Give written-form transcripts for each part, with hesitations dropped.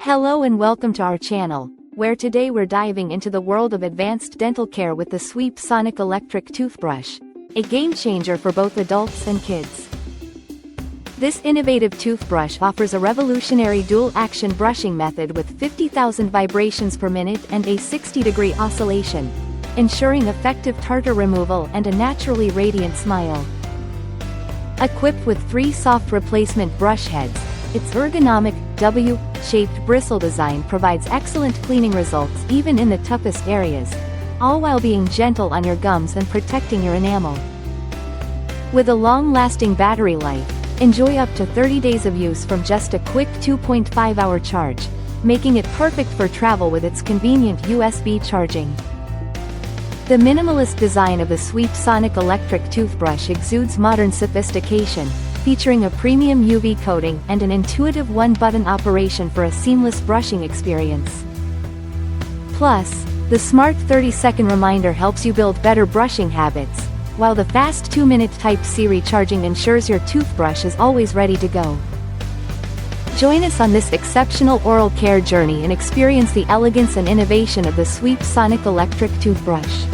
Hello and welcome to our channel, where today we're diving into the world of advanced dental care with the SweepSonic Electric Toothbrush, a game changer for both adults and kids. This innovative toothbrush offers a revolutionary dual-action brushing method with 50,000 vibrations per minute and a 60-degree oscillation, ensuring effective tartar removal and a naturally radiant smile. Equipped with 3 soft replacement brush heads, its ergonomic, W-shaped bristle design provides excellent cleaning results even in the toughest areas, all while being gentle on your gums and protecting your enamel. With a long-lasting battery life, enjoy up to 30 days of use from just a quick 2.5-hour charge, making it perfect for travel with its convenient USB charging. The minimalist design of the SweepSonic Electric Toothbrush exudes modern sophistication, featuring a premium UV coating and an intuitive one-button operation for a seamless brushing experience. Plus, the smart 30-second reminder helps you build better brushing habits, while the fast 2-minute Type-C recharging ensures your toothbrush is always ready to go. Join us on this exceptional oral care journey and experience the elegance and innovation of the SweepSonic Electric Toothbrush.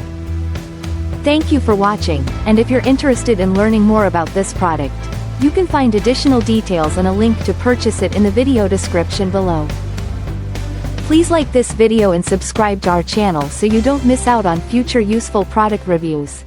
Thank you for watching, and if you're interested in learning more about this product, you can find additional details and a link to purchase it in the video description below. Please like this video and subscribe to our channel so you don't miss out on future useful product reviews.